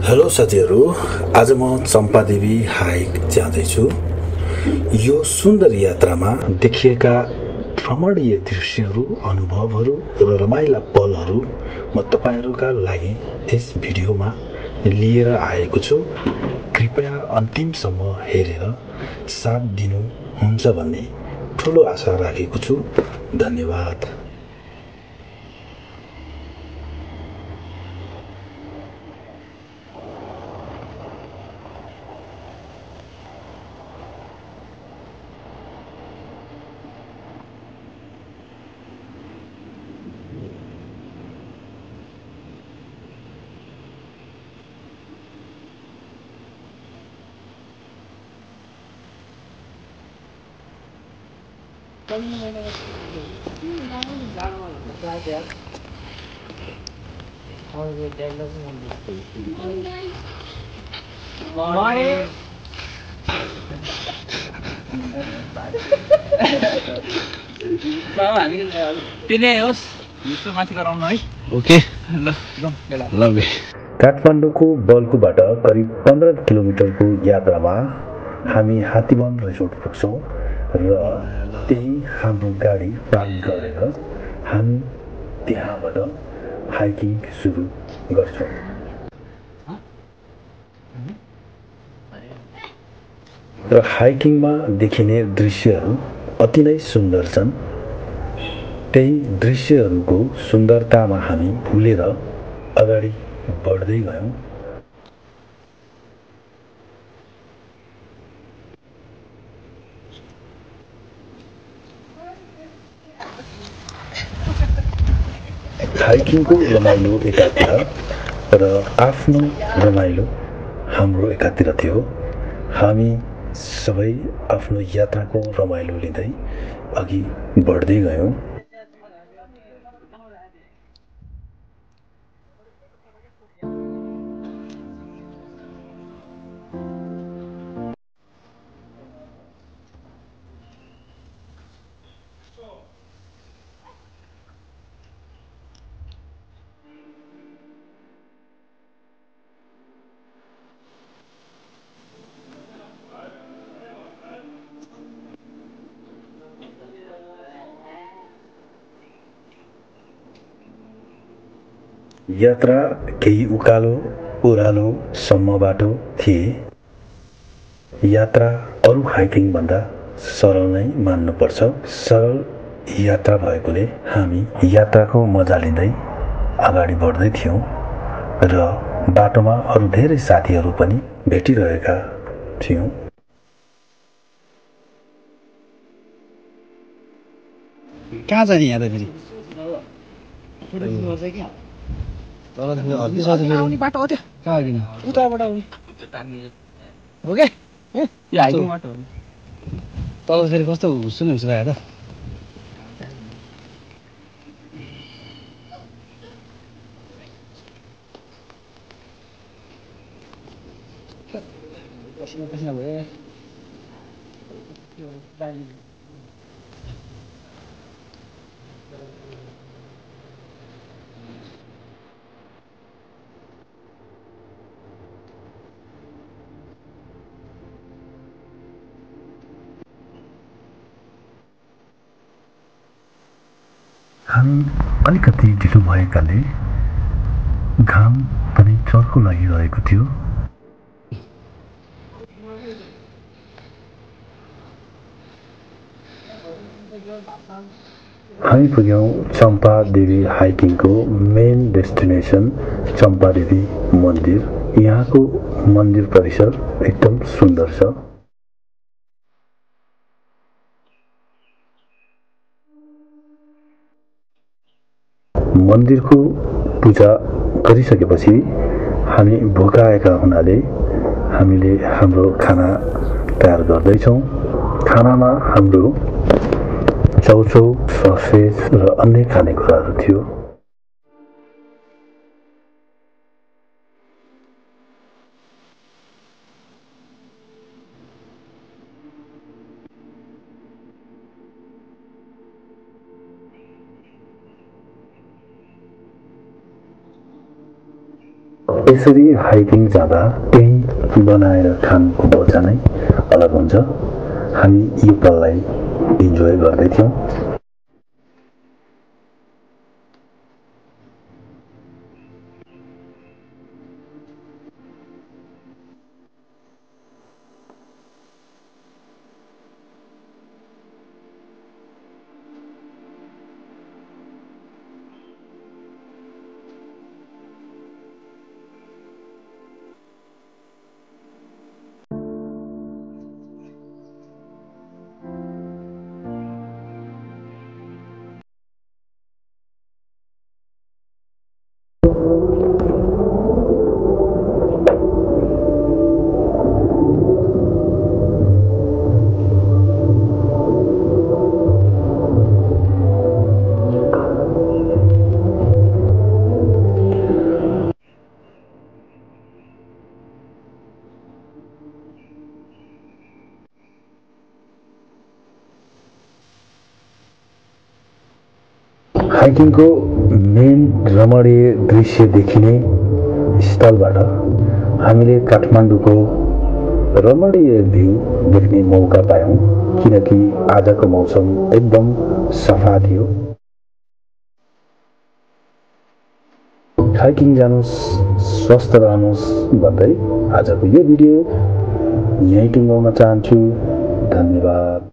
Hello साथीहरू, आज म चम्पादेवी हाइक जाँदैछु। यो सुन्दर यात्रामा देखिएका भ्रमणीय दृश्यहरू, अनुभवहरू र रमाइला पलहरू म तपाईहरूका लागि यस भिडियोमा लिएर आएको छु। कृपया अन्तिमसम्म हेरेर साथ दिनुहुन्छ भन्ने ठुलो आशा राखेको छु। धन्यवाद। काठमाडौँको बल्कुबाट करिब 15 किलोमिटरको यात्रामा हामी हात्तीवन रिसोर्ट पुग्छौँ र त्यही हाम्रो गाडी पार्क गरेर हामी त्यहाँबाट हाइकिङ सुरु गर्छौँ। र हाइकिङमा देखिने दृश्यहरू अति नै सुन्दर छन्। त्यही दृश्यहरूको सुन्दरतामा हामी भुलेर अगाडि बढ्दै गयौँ। हाइकिङको रमाइलो एकातिर र आफ्नो रमाइलो हाम्रो एकातिर थियो। हामी सबै आफ्नो यात्राको रमाइलो लिँदै अघि बढ्दै गयौँ। यात्रा केही उकालो ओह्रालोसम्म बाटो थिए। यात्रा अरू हाइकिङ भन्दा सरल नै मान्नुपर्छ। सरल यात्रा भएकोले हामी यात्राको मजा लिँदै अगाडि बढ्दै थियौँ र बाटोमा अरू धेरै साथीहरू पनि भेटिरहेका थियौँ। कहाँ जाने यहाँ त फेरि? आउने बाटो हो त्यो। कहाँ किन? उताबाट आउने हो क्या? यो हाइकिङ बाटो हो। तल फेरि कस्तो हुँसुनी हुन्छ त पसिना भयो। हामी अलिकति ढिलो भएकाले घाम पनि चर्को लागिरहेको थियो। हामी पुग्यौँ चम्पादेवी हाइकिङको मेन डेस्टिनेसन चम्पादेवी मन्दिर। यहाँको मन्दिर परिसर एकदम सुन्दर छ। मन्दिरको पूजा गरिसकेपछि हामी भोकाएका हुनाले हामीले हाम्रो खाना तयार गर्दैछौँ। खानामा हाम्रो चाउचाउ, ससेज र अन्य खानेकुराहरू थियो। यसरी हाइकिङ जाँदा त्यही बनाएर खानुको मजा नै अलग हुन्छ। हामी यो पललाई इन्जोय गर्दै थियौँ। हाइकिङको मेन रमणीय दृश्य देखिने स्थलबाट हामीले काठमाडौँको रमणीय भ्यू देख्ने मौका पायौँ, किनकि आजको मौसम एकदम सफा थियो। हाइकिङ जानुहोस्, स्वस्थ रहनुहोस् भन्दै आजको यो भिडियो यहीँ टुङ्गाउन चाहन्छु। धन्यवाद।